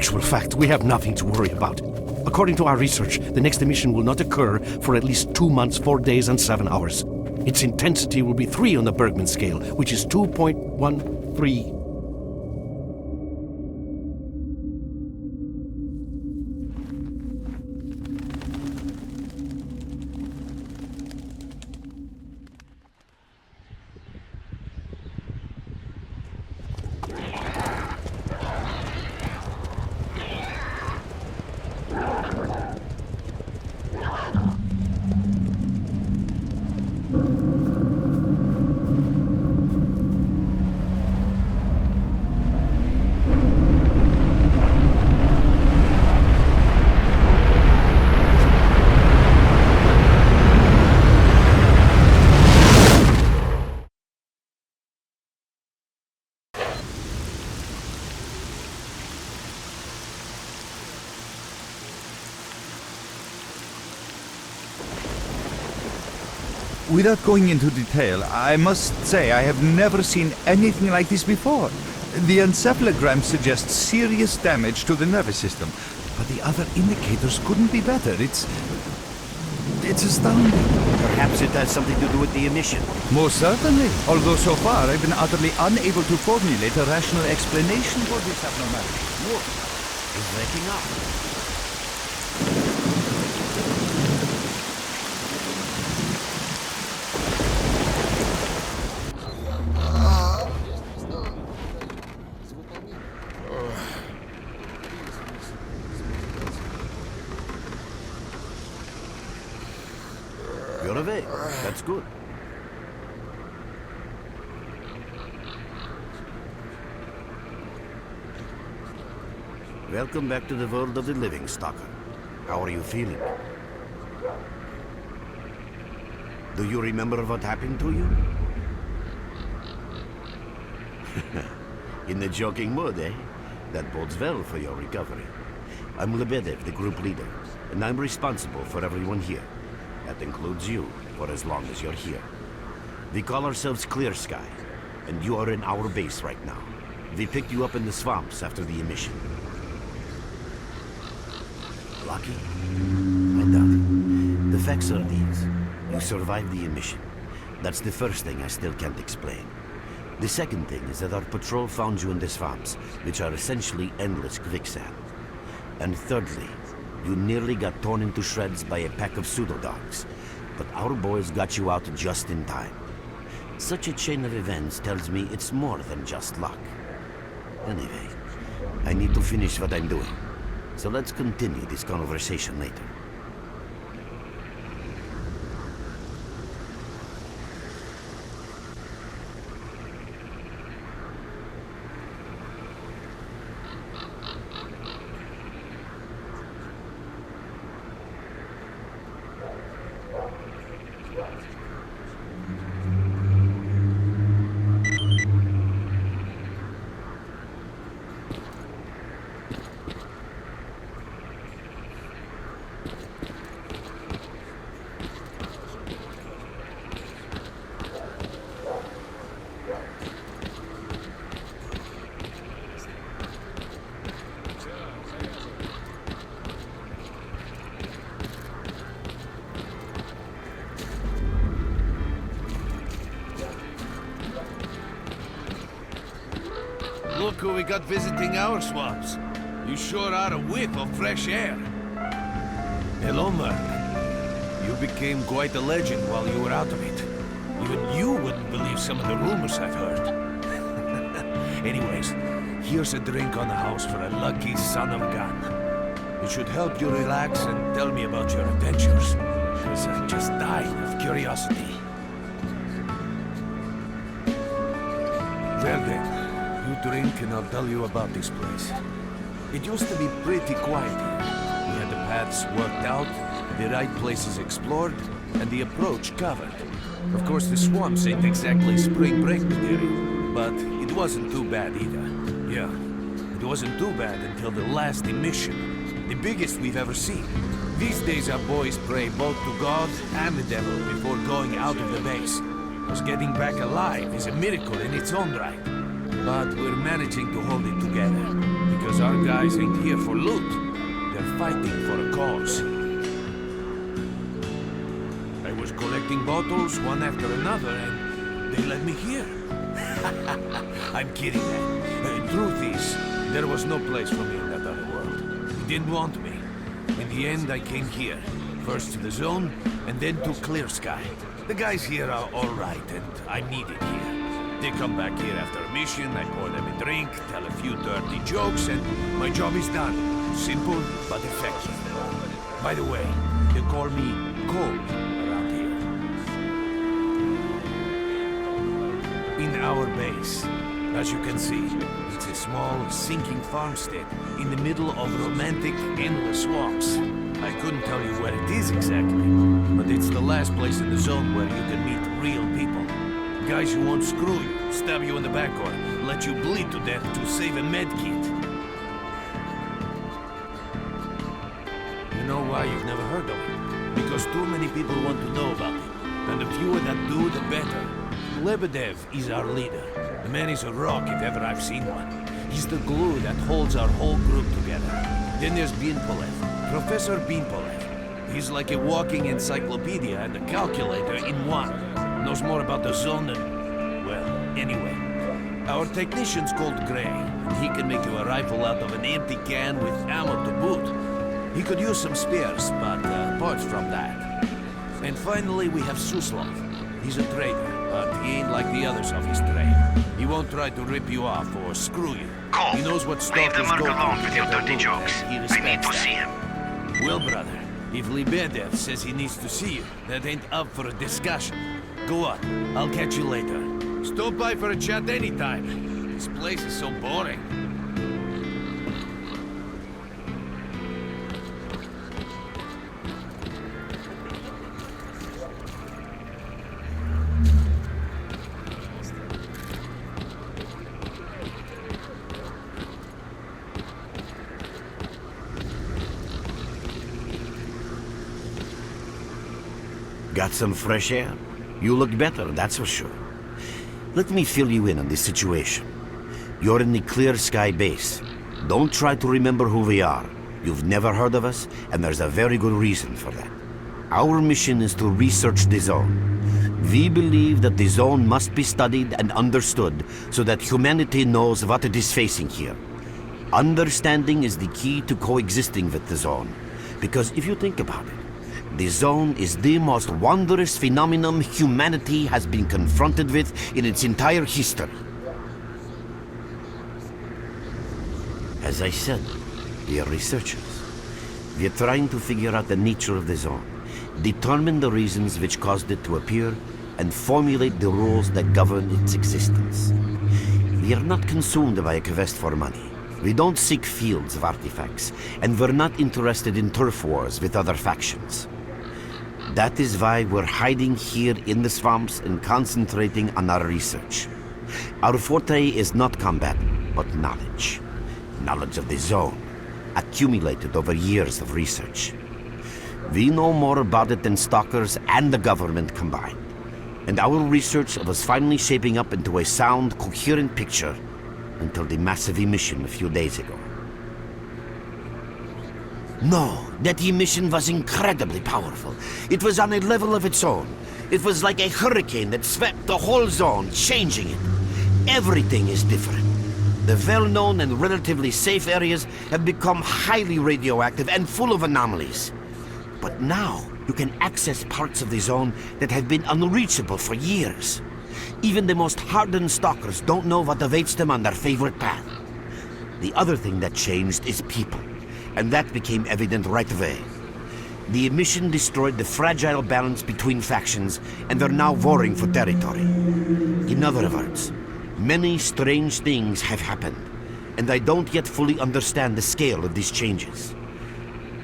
actual fact, we have nothing to worry about. According to our research, the next emission will not occur for at least 2 months, 4 days, and 7 hours. Its intensity will be 3 on the Bergman scale, which is 2.13. Without going into detail, I must say I have never seen anything like this before. The encephalogram suggests serious damage to the nervous system, but the other indicators couldn't be better. It's astounding. Perhaps it has something to do with the emission. Most certainly, although so far I've been utterly unable to formulate a rational explanation for this abnormality. Look, it's waking up. You're awake. That's good. Welcome back to the world of the living, Stalker. How are you feeling? Do you remember what happened to you? In the joking mood, eh? That bodes well for your recovery. I'm Lebedev, the group leader, and I'm responsible for everyone here. That includes you, for as long as you're here. We call ourselves Clear Sky, and you are in our base right now. We picked you up in the swamps after the emission. Lucky? I doubt it. The facts are these. You survived the emission. That's the first thing I still can't explain. The second thing is that our patrol found you in the swamps, which are essentially endless quicksand. And thirdly, you nearly got torn into shreds by a pack of pseudo-dogs, but our boys got you out just in time. Such a chain of events tells me it's more than just luck. Anyway, I need to finish what I'm doing, so let's continue this conversation later. Look who we got visiting our swamps. You sure are a whiff of fresh air. Hello, Merc. You became quite a legend while you were out of it. Even you wouldn't believe some of the rumors I've heard. Anyways, here's a drink on the house for a lucky son of a gun. It should help you relax and tell me about your adventures, because I'm just dying of curiosity. Well then. You drink and I'll tell you about this place. It used to be pretty quiet here. We had the paths worked out, the right places explored, and the approach covered. Of course, the swamps ain't exactly spring break material, but it wasn't too bad either. Yeah, it wasn't too bad until the last emission, the biggest we've ever seen. These days our boys pray both to God and the devil before going out of the base, because getting back alive is a miracle in its own right. But we're managing to hold it together, because our guys ain't here for loot. They're fighting for a cause. I was collecting bottles one after another, and they let me here. I'm kidding, man. Truth is, there was no place for me in that other world. He didn't want me. In the end, I came here. First to the zone, and then to Clear Sky. The guys here are alright, and I'm needed here. They come back here after a mission, I pour them a drink, tell a few dirty jokes, and my job is done. Simple, but effective. By the way, they call me Cold around here. In our base, as you can see, it's a small, sinking farmstead in the middle of romantic, endless swamps. I couldn't tell you where it is exactly, but it's the last place in the zone where you can meet real people. Guys who won't screw you, stab you in the back, or let you bleed to death to save a med kit. You know why you've never heard of it? Because too many people want to know about it, and the fewer that do, the better. Lebedev is our leader. The man is a rock if ever I've seen one. He's the glue that holds our whole group together. Then there's Binpolev, Professor Binpolev. He's like a walking encyclopedia and a calculator in one. Knows more about the zone than... well, anyway. Our technician's called Gray, and he can make you a rifle out of an empty can with ammo to boot. He could use some spares, but apart from that. And finally, we have Suslov. He's a trader, but he ain't like the others of his trade. He won't try to rip you off or screw you. Cold. He knows what Leave the stalkers merc go alone through with to your get their dirty loot, jokes. and he I need respects to that. see him. Well, brother, if Lebedev says he needs to see you, that ain't up for a discussion. Go on, I'll catch you later. Stop by for a chat anytime. This place is so boring. Got some fresh air? You look better, that's for sure. Let me fill you in on this situation. You're in the Clear Sky base. Don't try to remember who we are. You've never heard of us, and there's a very good reason for that. Our mission is to research the zone. We believe that the zone must be studied and understood so that humanity knows what it is facing here. Understanding is the key to coexisting with the zone. Because if you think about it, the zone is the most wondrous phenomenon humanity has been confronted with in its entire history. As I said, we are researchers. We are trying to figure out the nature of the zone, determine the reasons which caused it to appear, and formulate the rules that govern its existence. We are not consumed by a quest for money. We don't seek fields of artifacts, and we're not interested in turf wars with other factions. That is why we're hiding here in the swamps and concentrating on our research. Our forte is not combat, but knowledge. Knowledge of the zone, accumulated over years of research. We know more about it than stalkers and the government combined. And our research was finally shaping up into a sound, coherent picture until the massive emission a few days ago. No, that emission was incredibly powerful. It was on a level of its own. It was like a hurricane that swept the whole zone, changing it. Everything is different. The well-known and relatively safe areas have become highly radioactive and full of anomalies. But now, you can access parts of the zone that have been unreachable for years. Even the most hardened stalkers don't know what awaits them on their favorite path. The other thing that changed is people. And that became evident right away. The emission destroyed the fragile balance between factions, and they're now warring for territory. In other words, many strange things have happened, and I don't yet fully understand the scale of these changes.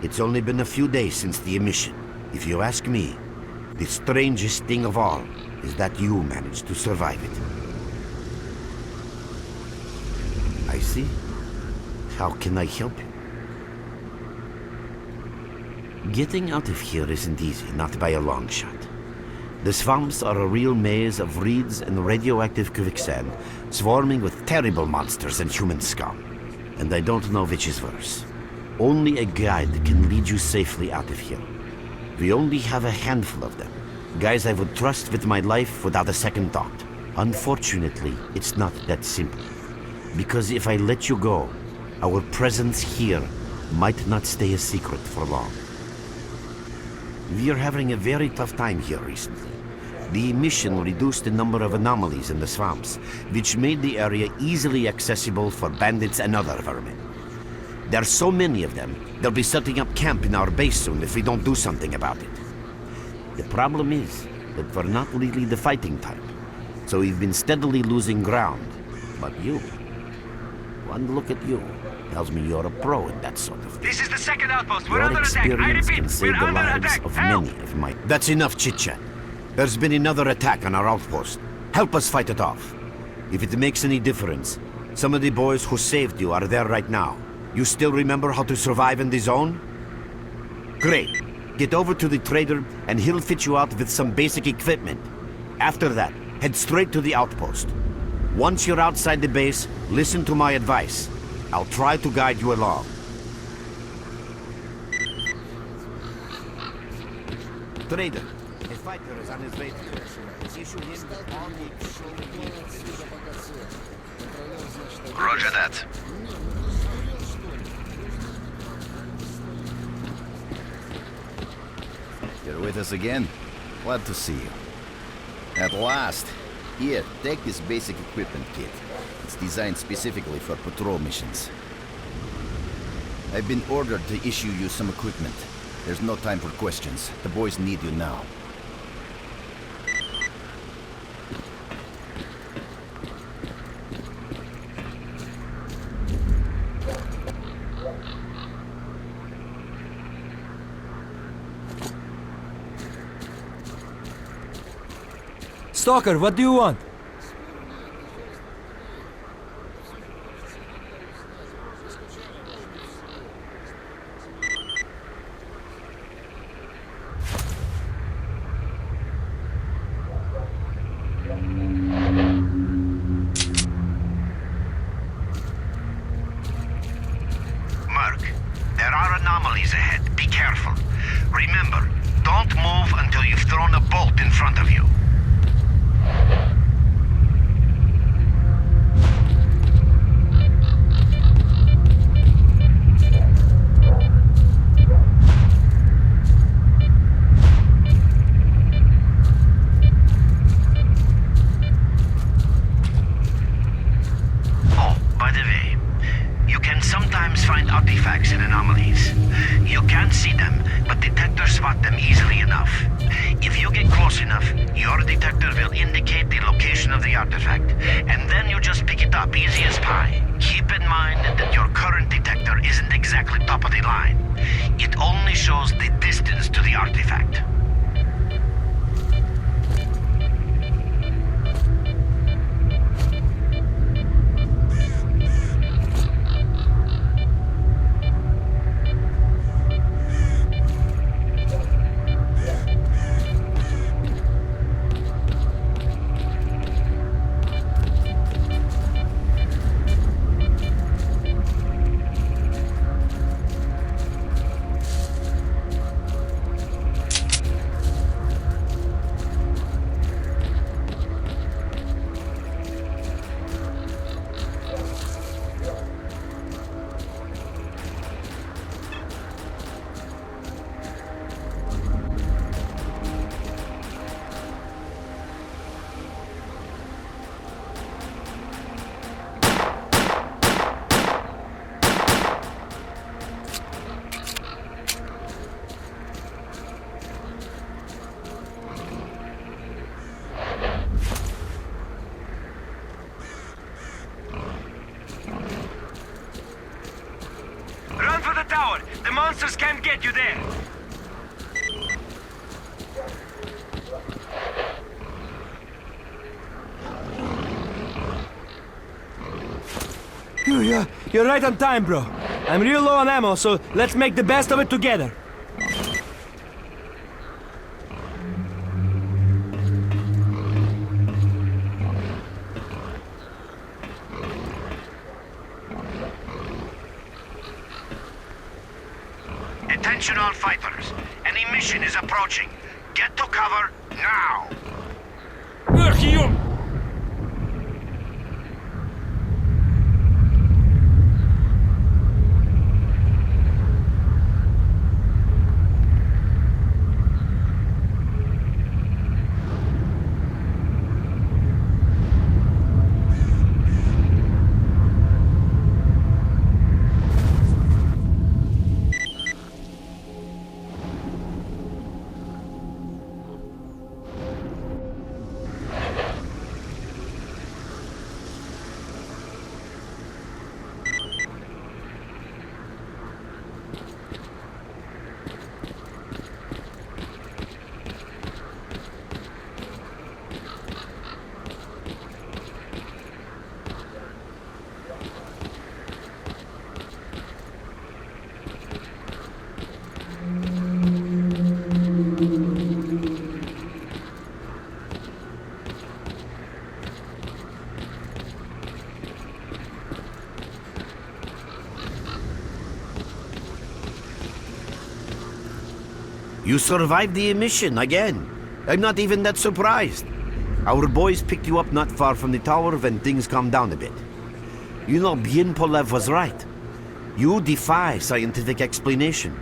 It's only been a few days since the emission. If you ask me, the strangest thing of all is that you managed to survive it. I see. How can I help you? Getting out of here isn't easy, not by a long shot. The swamps are a real maze of reeds and radioactive quicksand, swarming with terrible monsters and human scum. And I don't know which is worse. Only a guide can lead you safely out of here. We only have a handful of them. Guys I would trust with my life without a second thought. Unfortunately, it's not that simple. Because if I let you go, our presence here might not stay a secret for long. We are having a very tough time here recently. The emission reduced the number of anomalies in the swamps, which made the area easily accessible for bandits and other vermin. There are so many of them, they'll be setting up camp in our base soon if we don't do something about it. The problem is that we're not really the fighting type, so we've been steadily losing ground. But you, one look at you, tells me you're a pro in that sort of thing. This is the second outpost. We're Your under attack. I experience repeat, can we're save the under lives attack. of Help! many of my... That's enough chit-chat. There's been another attack on our outpost. Help us fight it off. If it makes any difference, some of the boys who saved you are there right now. You still remember how to survive in the zone? Great. Get over to the trader and he'll fit you out with some basic equipment. After that, head straight to the outpost. Once you're outside the base, listen to my advice. I'll try to guide you along. Trader, a fighter is on his way to you. Issue him all the... Roger that. You're with us again? Glad to see you. At last. Here, take this basic equipment kit. It's designed specifically for patrol missions. I've been ordered to issue you some equipment. There's no time for questions. The boys need you now. Stalker, what do you want? Merc, there are anomalies ahead. Be careful. Remember, don't move until you've thrown a bolt in front of you. Oh, by the way, you can sometimes find artifacts in anomalies. You can't see them, but detectors spot them easily enough. If you get close enough, your detector will indicate the location of the artifact, and then you just pick it up easy as pie. Keep in mind that your current detector isn't exactly top of the line. It only shows the distance to the artifact. Run for the tower! The monsters can't get you there! You're right on time, bro. I'm real low on ammo, so let's make the best of it together. Attention all fighters. An emission is approaching. Get to cover now. You survived the emission again. I'm not even that surprised. Our boys picked you up not far from the tower when things calmed down a bit. You know, Bien Polev was right. You defy scientific explanation.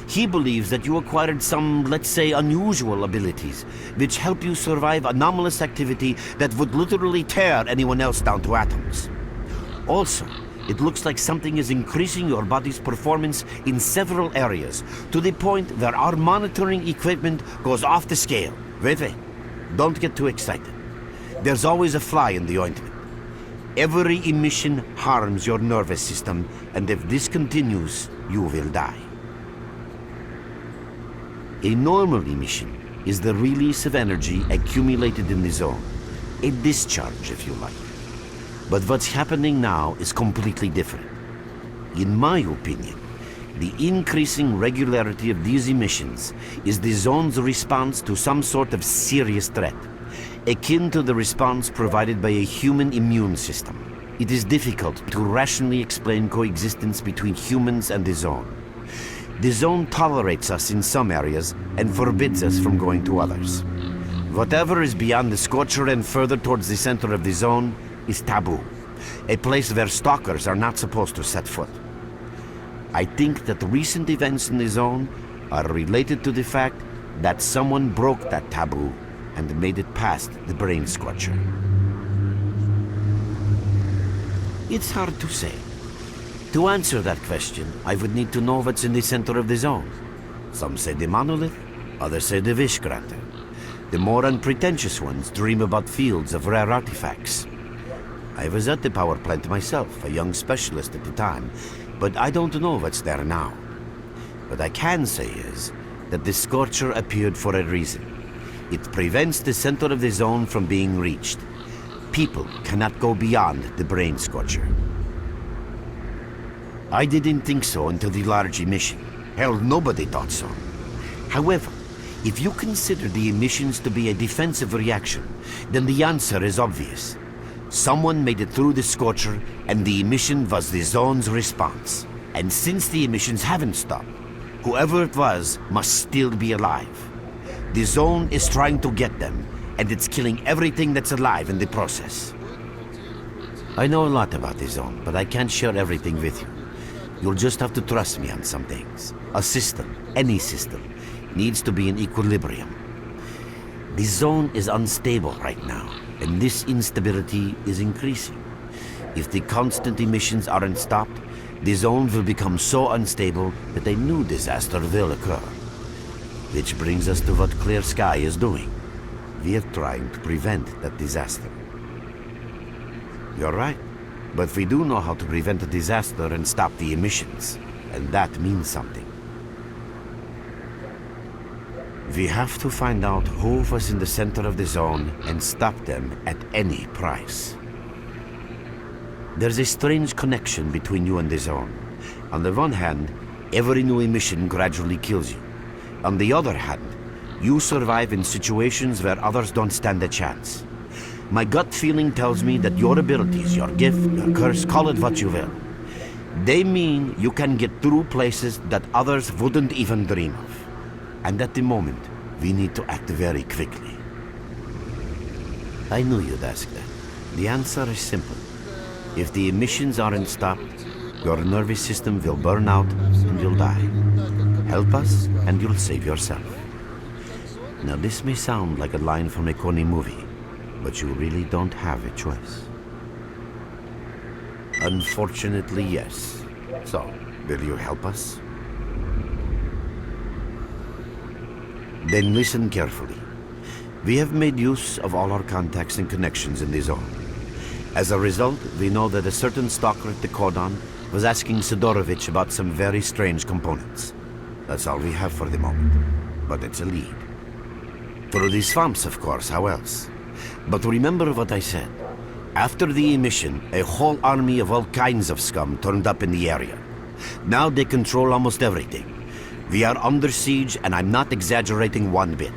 He believes that you acquired some, let's say, unusual abilities, which help you survive anomalous activity that would literally tear anyone else down to atoms. Also, it looks like something is increasing your body's performance in several areas, to the point where our monitoring equipment goes off the scale. Wait. Don't get too excited. There's always a fly in the ointment. Every emission harms your nervous system, and if this continues, you will die. A normal emission is the release of energy accumulated in the zone. A discharge, if you like. But what's happening now is completely different. In my opinion, the increasing regularity of these emissions is the zone's response to some sort of serious threat, akin to the response provided by a human immune system. It is difficult to rationally explain coexistence between humans and the zone. The zone tolerates us in some areas and forbids us from going to others. Whatever is beyond the scorcher and further towards the center of the zone is taboo, a place where stalkers are not supposed to set foot. I think that recent events in the zone are related to the fact that someone broke that taboo and made it past the brain scorcher. It's hard to say. To answer that question, I would need to know what's in the center of the zone. Some say the monolith, others say the wish granter. The more unpretentious ones dream about fields of rare artifacts. I was at the power plant myself, a young specialist at the time, but I don't know what's there now. What I can say is that the Scorcher appeared for a reason. It prevents the center of the zone from being reached. People cannot go beyond the brain Scorcher. I didn't think so until the large emission. Hell, nobody thought so. However, if you consider the emissions to be a defensive reaction, then the answer is obvious. Someone made it through the Scorcher, and the emission was the zone's response. And since the emissions haven't stopped, whoever it was must still be alive. The zone is trying to get them, and it's killing everything that's alive in the process. I know a lot about the zone, but I can't share everything with you. You'll just have to trust me on some things. A system, any system, needs to be in equilibrium. The zone is unstable right now, and this instability is increasing. If the constant emissions aren't stopped, the zone will become so unstable that a new disaster will occur. Which brings us to what Clear Sky is doing. We're trying to prevent that disaster. You're right, but we do know how to prevent a disaster and stop the emissions, and that means something. We have to find out who was in the center of the zone and stop them at any price. There's a strange connection between you and the zone. On the one hand, every new emission gradually kills you. On the other hand, you survive in situations where others don't stand a chance. My gut feeling tells me that your abilities, your gift, your curse, call it what you will, They mean you can get through places that others wouldn't even dream of. And at the moment, we need to act very quickly. I knew you'd ask that. The answer is simple. If the emissions aren't stopped, your nervous system will burn out and you'll die. Help us and you'll save yourself. Now this may sound like a line from a corny movie, but you really don't have a choice. Unfortunately, yes. So, will you help us? Then listen carefully. We have made use of all our contacts and connections in the zone. As a result, we know that a certain stalker at the cordon was asking Sidorovich about some very strange components. That's all we have for the moment, but it's a lead. Through the swamps, of course, how else? But remember what I said. After the emission, a whole army of all kinds of scum turned up in the area. Now they control almost everything. We are under siege, and I'm not exaggerating one bit.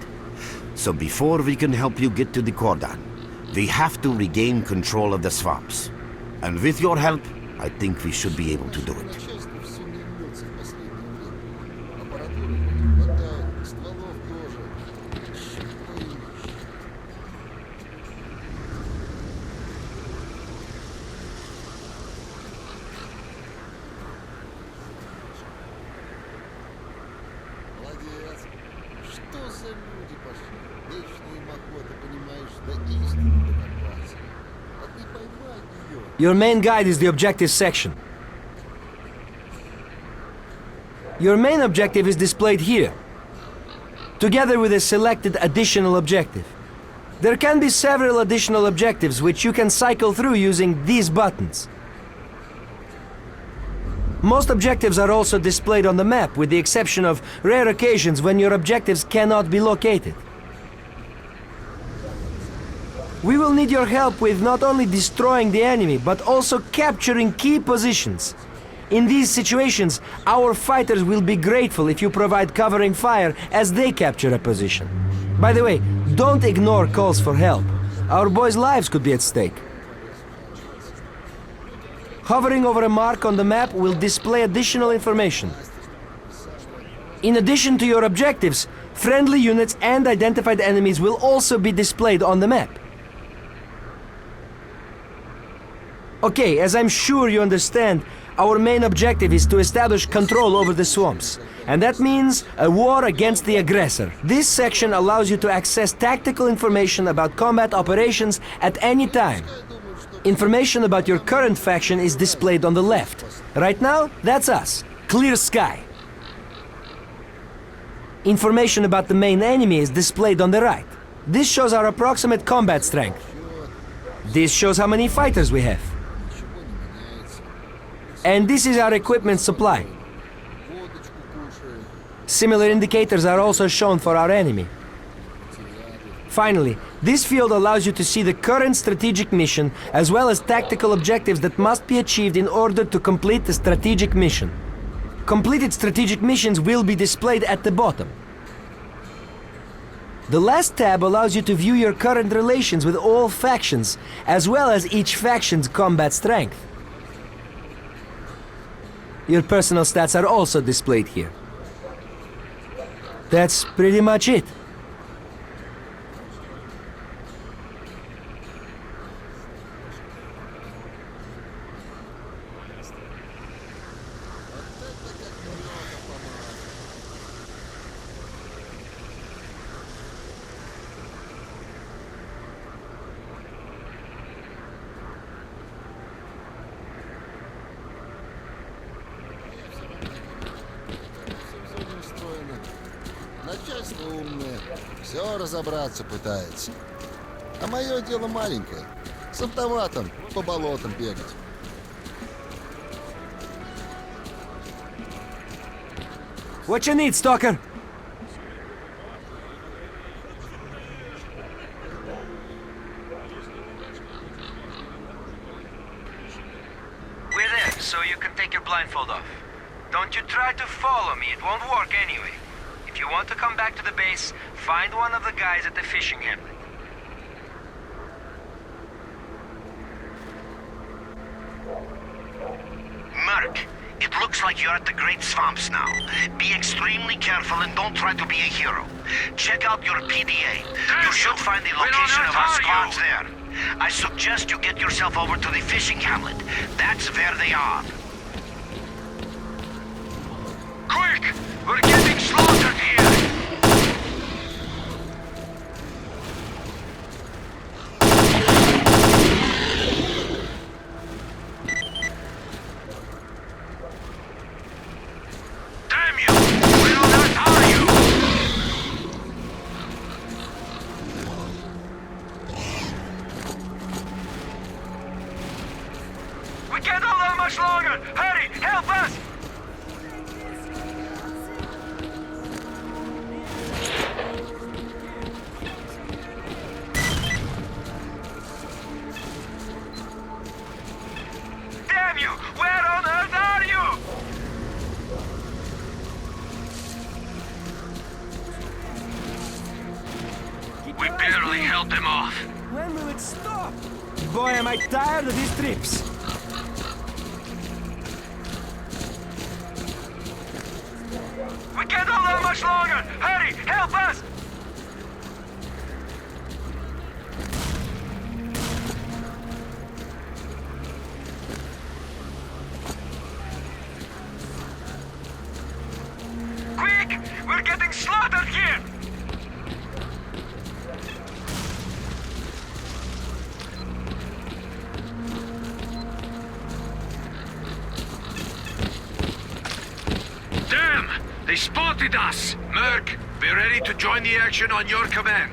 So before we can help you get to the cordon, we have to regain control of the swamps. And with your help, I think we should be able to do it. Your main guide is the objective section. Your main objective is displayed here, together with a selected additional objective. There can be several additional objectives which you can cycle through using these buttons. Most objectives are also displayed on the map, with the exception of rare occasions when your objectives cannot be located. We will need your help with not only destroying the enemy, but also capturing key positions. In these situations, our fighters will be grateful if you provide covering fire as they capture a position. By the way, don't ignore calls for help. Our boys' lives could be at stake. Hovering over a mark on the map will display additional information. In addition to your objectives, friendly units and identified enemies will also be displayed on the map. Okay, as I'm sure you understand, our main objective is to establish control over the swamps. And that means a war against the aggressor. This section allows you to access tactical information about combat operations at any time. Information about your current faction is displayed on the left. Right now, that's us. Clear sky. Information about the main enemy is displayed on the right. This shows our approximate combat strength. This shows how many fighters we have. And this is our equipment supply. Similar indicators are also shown for our enemy. Finally, this field allows you to see the current strategic mission as well as tactical objectives that must be achieved in order to complete the strategic mission. Completed strategic missions will be displayed at the bottom. The last tab allows you to view your current relations with all factions, as well as each faction's combat strength. Your personal stats are also displayed here. That's pretty much it. Начальство умное, все разобраться пытается. А мое дело маленькое, с автоматом по болотам бегать. What you need, Stalker? We're there, so you can take your blindfold off. Don't you try to follow me, it won't work anyway. If you want to come back to the base, find one of the guys at the fishing hamlet. Mark, looks like you're at the Great Swamps now. Be extremely careful and don't try to be a hero. Check out your PDA. You should find the location of our squads there. I suggest you get yourself over to the fishing hamlet. That's where they are. Quick! We're getting slaughtered here! Damn you! Where on earth are you? We can't hold on much longer! Hurry! Help us! Damn you! Where on earth are you? We barely held them off. When will it stop? Boy, am I tired of these trips. We can't hold on much longer! Hurry! Help us! Quick! We're getting slaughtered here! Damn! They spotted us! Merc, be ready to join the action on your command.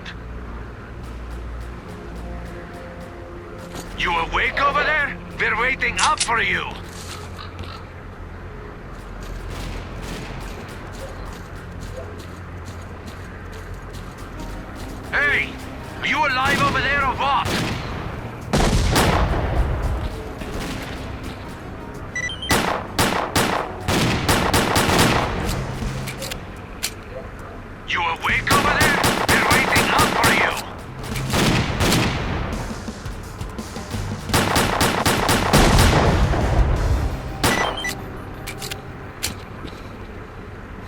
You awake over there? We're waiting up for you! Hey! Are you alive over there or what? You awake over there? They're waiting up for you!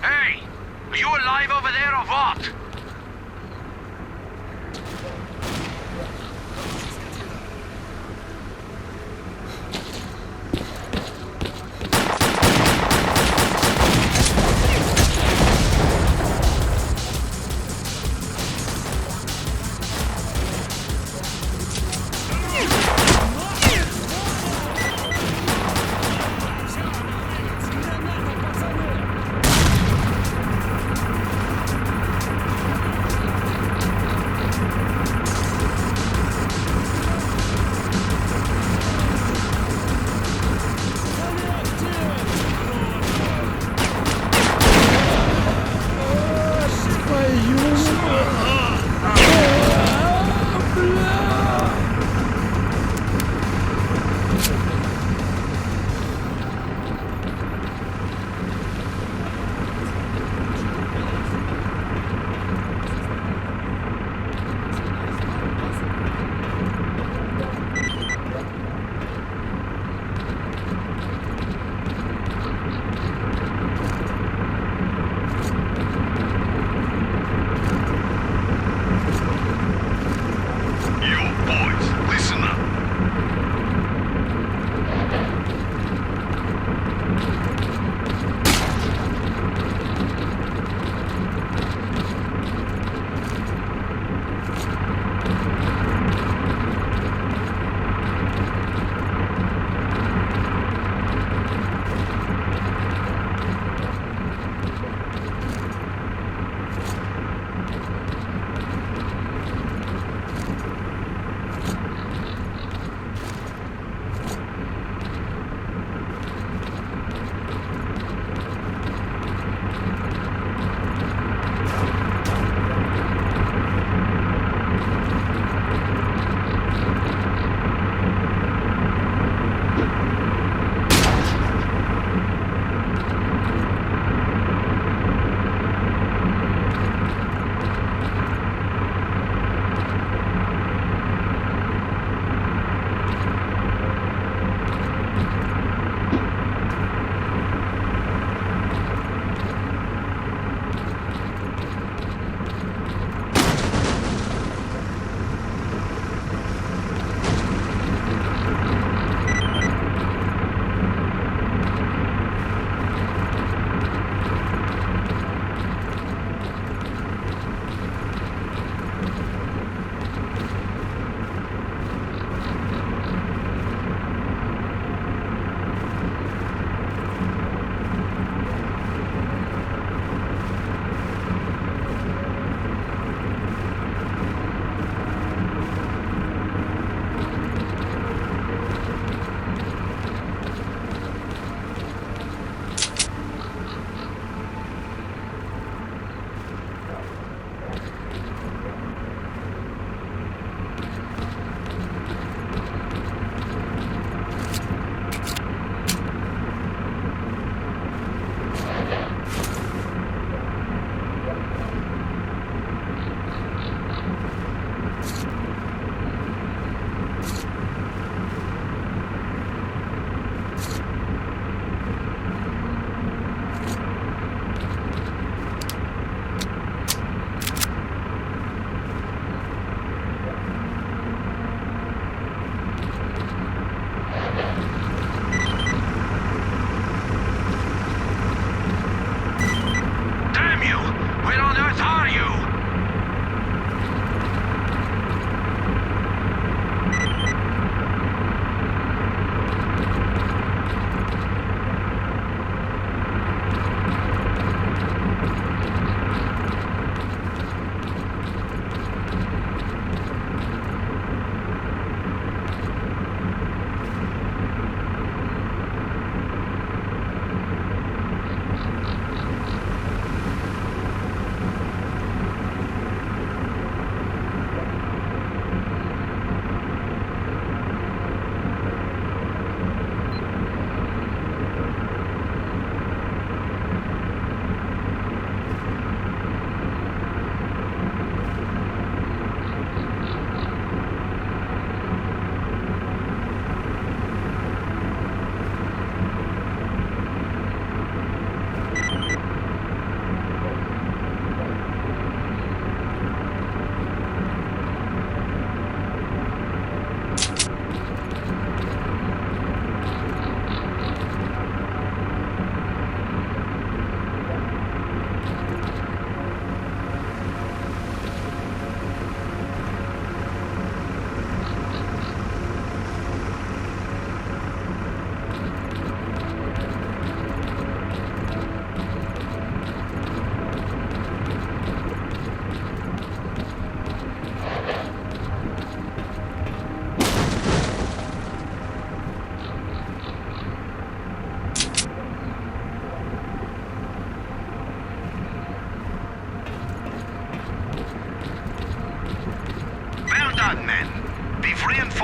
Hey! Are you alive over there or what?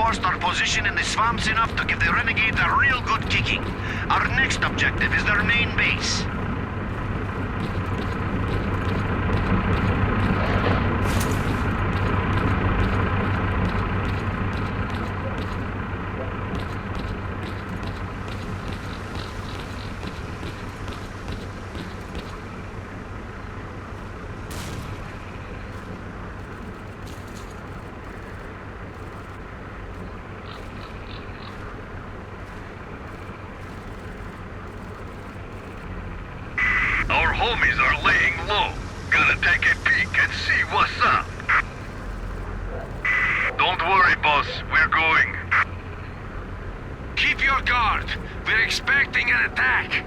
reinforced our position in the swamps enough to give the Renegades a real good kicking. Our next objective is their main base. Our homies are laying low. Gonna take a peek and see what's up. Don't worry, boss. We're going. Keep your guard. We're expecting an attack.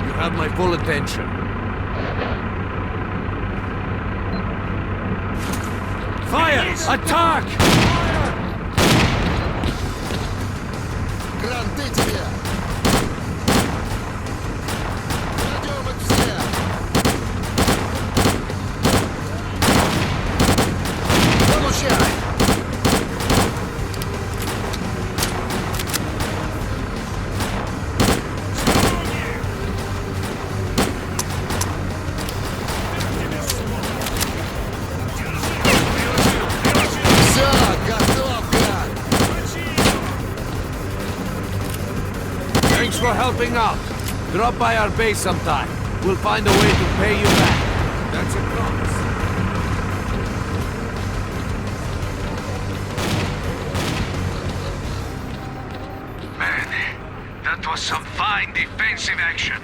You have my full attention. Fire! Attack! Гранты тебе! Найдем их всех! Получай! Все, готов, гад! Thanks for helping out. Drop by our base sometime. We'll find a way to pay you back. That's a promise. Man, that was some fine defensive action.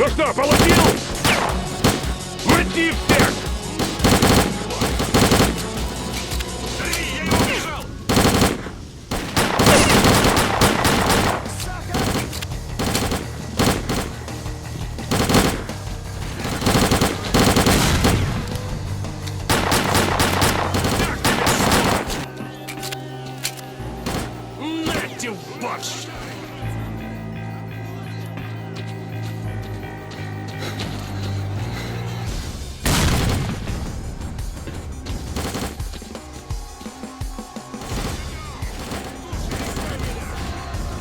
Ну что, получил? Мати всех! Я его убежал! Нате в борщ!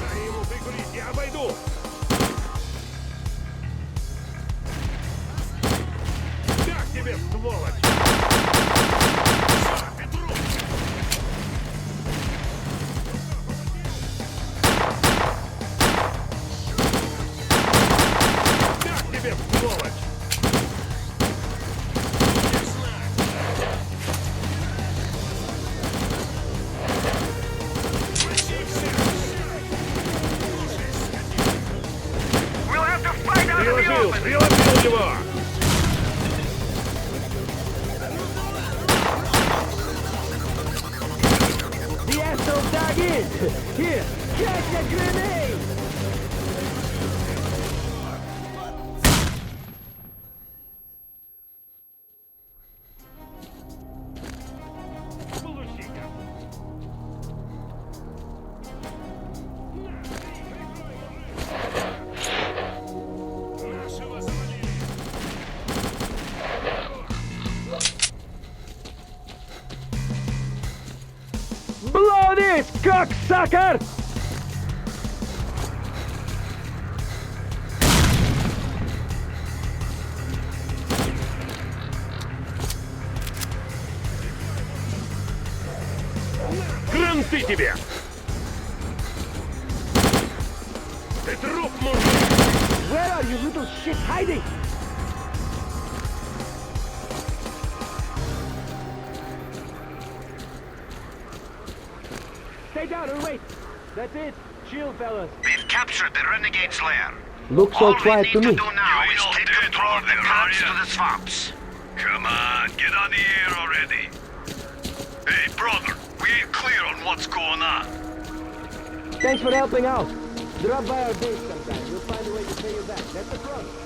Дай ему прикурить, я обойду! Как тебе, сволочь? Всё, Петру! Как тебе, сволочь? We'll have to fight out in the Приложил open. его! The S.T.A.L.K.E.R dug in! Here, catch a grenade! Получите! Нашего завалили! Blow this, cocksucker! Кранты тебе! Ты труп, мужик! Where are you little shit hiding? Stay down and wait. That's it. Chill, fellas. We've captured the Renegades' lair. Looks All all we quiet need to to me. do now You is ain't take dead control of the over there, paths are to ya? the swamps. Come on, get on the air already! Hey, brother, we ain't clear on what's going on. Thanks for helping out. Drop by our base sometime. We'll find a way to pay you back. That's the promise.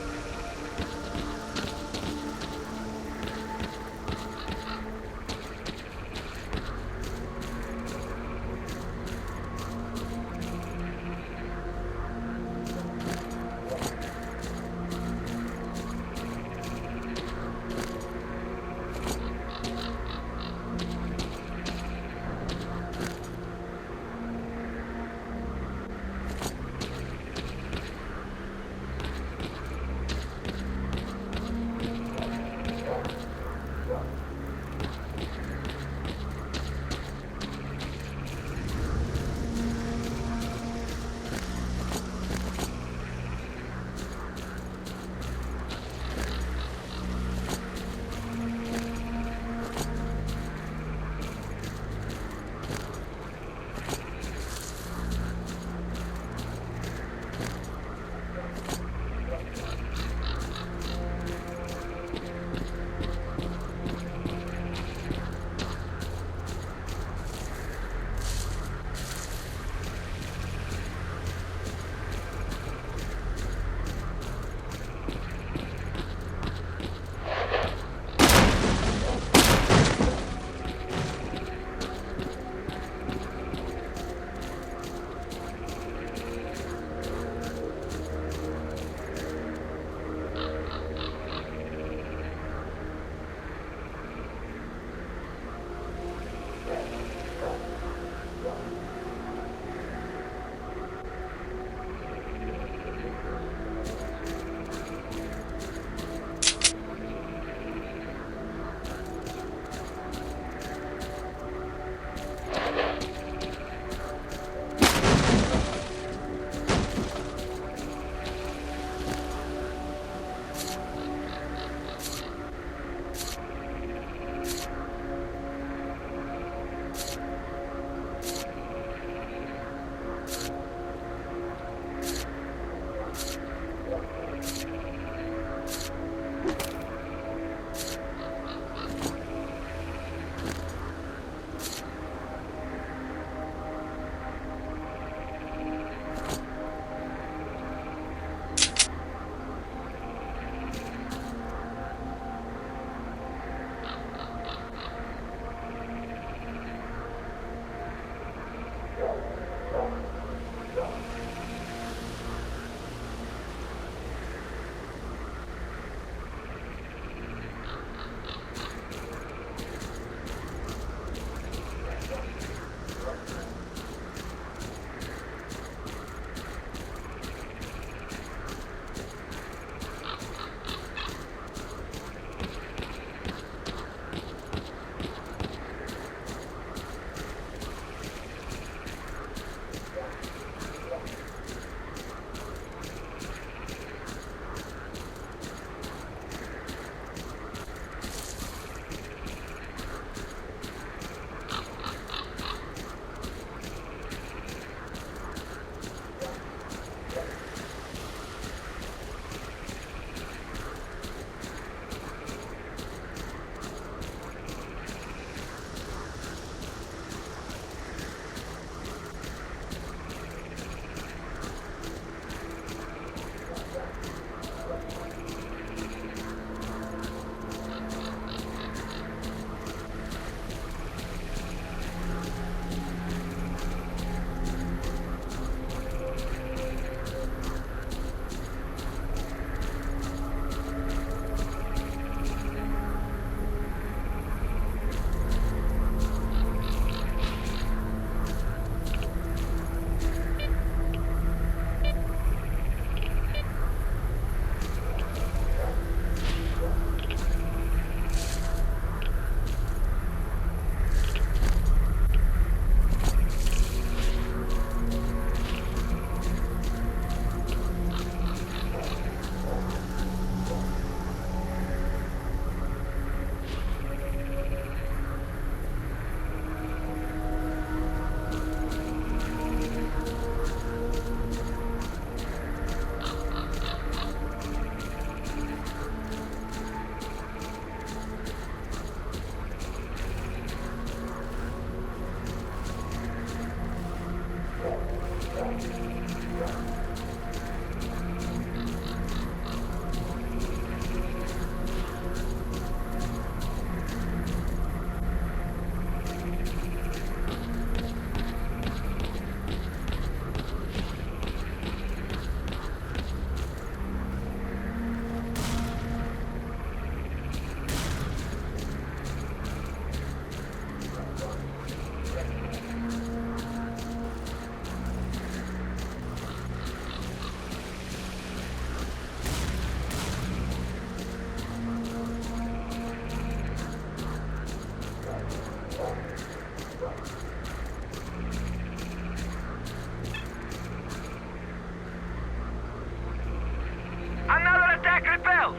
held.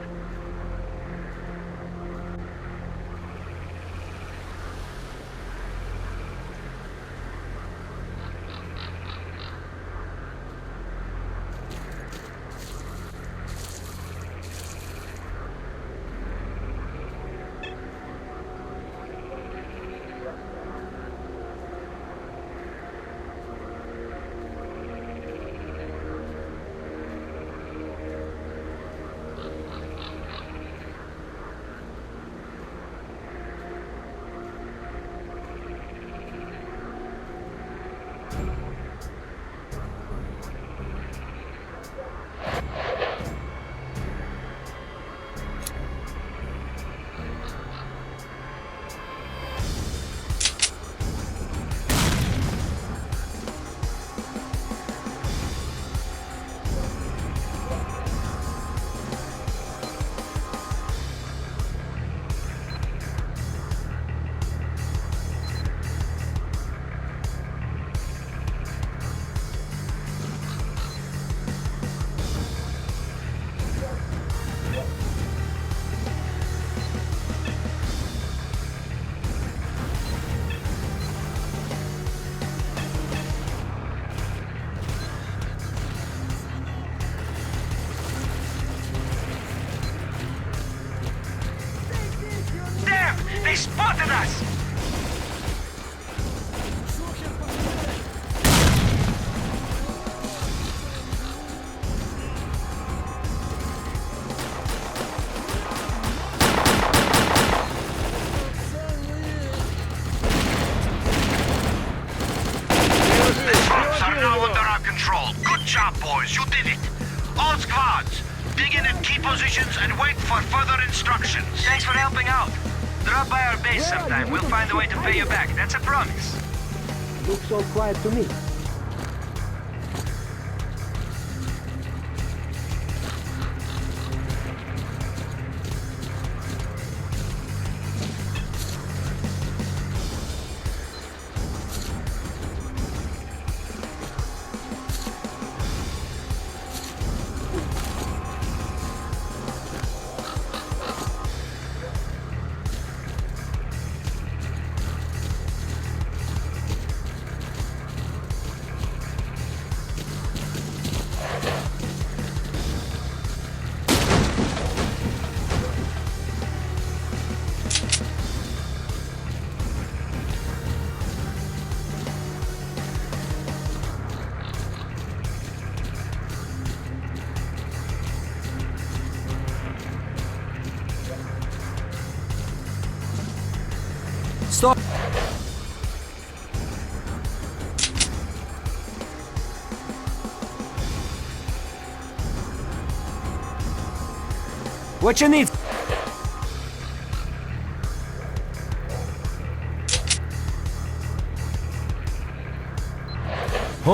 They spotted us! The swamps are now under our control. Good job, boys. You did it. All squads, dig in and key positions and wait for further instructions. Thanks for helping out. Drop by our base sometime. We'll find a way to pay you back. That's a promise. Looks all quiet to me. Stop! What you need?